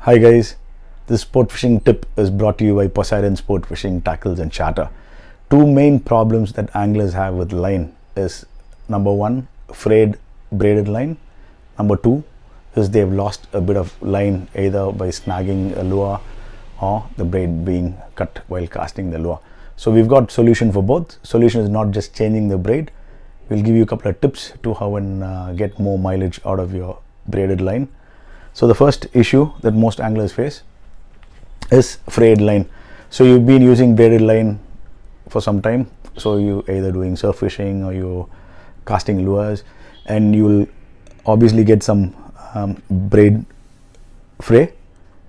Hi guys, this sport fishing tip is brought to you by Poseidon Sport Fishing Tackles and Charter. Two main problems that anglers have with line is number one, frayed braided line. Number two is they've lost a bit of line either by snagging a lure or the braid being cut while casting the lure. So we've got solution for both. Solution is not just changing the braid. We'll give you a couple of tips to how and get more mileage out of your braided line. So the first issue that most anglers face is frayed line. So you've been using braided line for some time. So you either doing surf fishing or you're casting lures, and you'll obviously get some braid fray,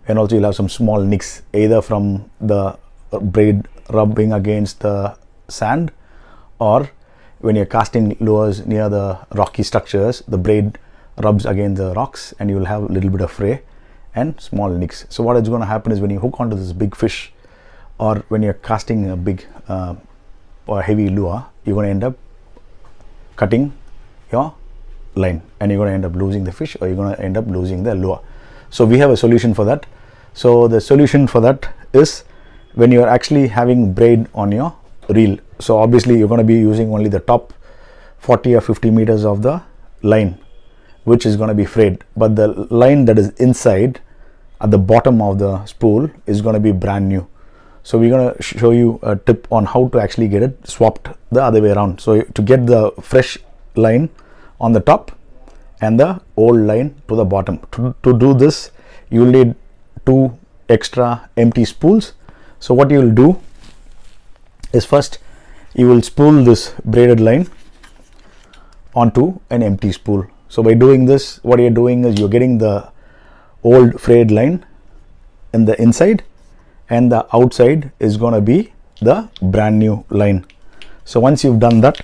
and also you'll have some small nicks either from the braid rubbing against the sand, or when you're casting lures near the rocky structures, the braid rubs against the rocks and you will have a little bit of fray and small nicks. So what is going to happen is when you hook onto this big fish, or when you're casting a big or heavy lure, you're going to end up cutting your line and you're going to end up losing the fish, or you're going to end up losing the lure. So we have a solution for that. So the solution for that is when you're actually having braid on your reel. So obviously you're going to be using only the top 40 or 50 meters of the line, which is going to be frayed, but the line that is inside at the bottom of the spool is going to be brand new. So we're going to show you a tip on how to actually get it swapped the other way around. So to get the fresh line on the top and the old line to the bottom. To do this, you will need 2 extra empty spools. So what you will do is first you will spool this braided line onto an empty spool. So by doing this, what you're doing is you're getting the old frayed line in the inside, and the outside is going to be the brand new line. So once you've done that,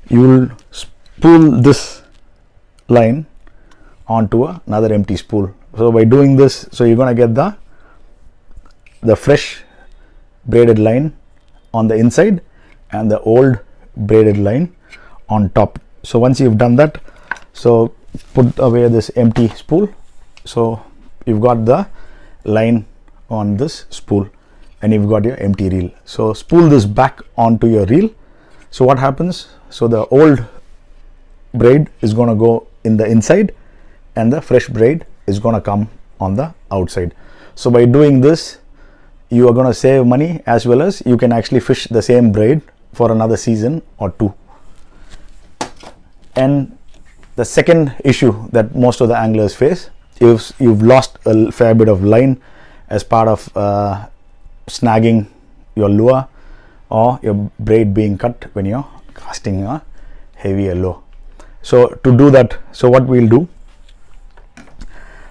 you will spool this line onto another empty spool. So by doing this, so you're going to get the fresh braided line on the inside and the old braided line on top. So once you've done that, so put away this empty spool. So you've got the line on this spool and you've got your empty reel. So spool this back onto your reel. So what happens? So the old braid is going to go in the inside and the fresh braid is going to come on the outside. So by doing this, you are going to save money, as well as you can actually fish the same braid for another season or two. And the second issue that most of the anglers face is you've lost a fair bit of line as part of snagging your lure or your braid being cut when you're casting a heavier lure. So to do that, so what we'll do,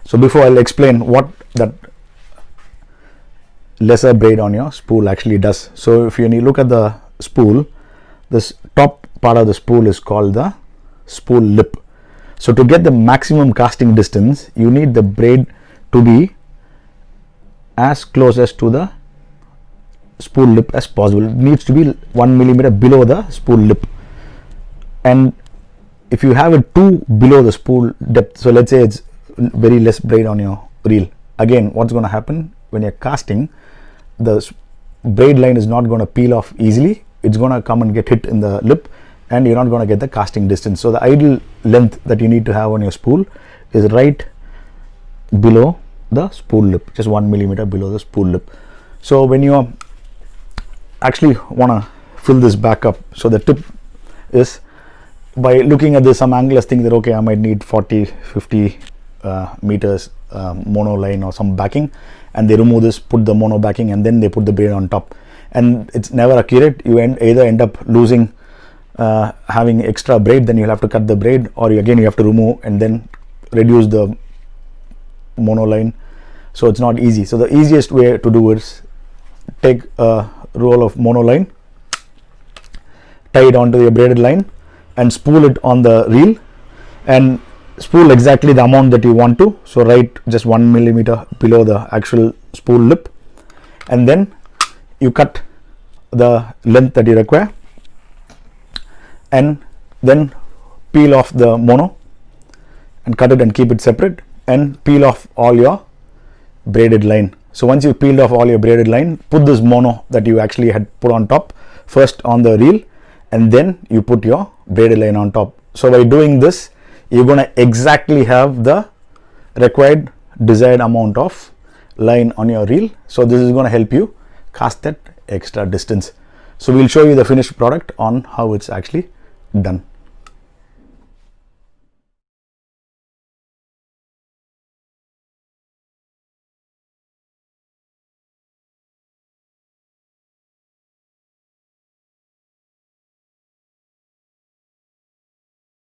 so before I'll explain what that lesser braid on your spool actually does. So if you look at the spool, this top part of the spool is called the spool lip. So to get the maximum casting distance, you need the braid to be as closest to the spool lip as possible. It needs to be 1 millimeter below the spool lip. And if you have it too below the spool depth, so let's say it's very less braid on your reel, again what's going to happen when you're casting, the braid line is not going to peel off easily. It's going to come and get hit in the lip, and you're not going to get the casting distance. So the ideal length that you need to have on your spool is right below the spool lip, just 1 millimeter below the spool lip. So when you actually want to fill this back up, so the tip is, by looking at this, some anglers think that okay, I might need 40-50 meters mono line or some backing, and they remove this, put the mono backing, and then they put the braid on top, and it's never accurate. You either end up losing having extra braid, then you'll have to cut the braid, or you have to remove and then reduce the mono line. So it's not easy. So the easiest way to do is take a roll of mono line, tie it onto your braided line, and spool it on the reel, and spool exactly the amount that you want to. So right just 1 millimeter below the actual spool lip, and then you cut the length that you require, and then peel off the mono and cut it and keep it separate, and peel off all your braided line. So once you peeled off all your braided line, put this mono that you actually had put on top first on the reel, and then you put your braided line on top. So by doing this, you're going to exactly have the required desired amount of line on your reel. So this is going to help you cast that extra distance. So we'll show you the finished product on how it's actually done.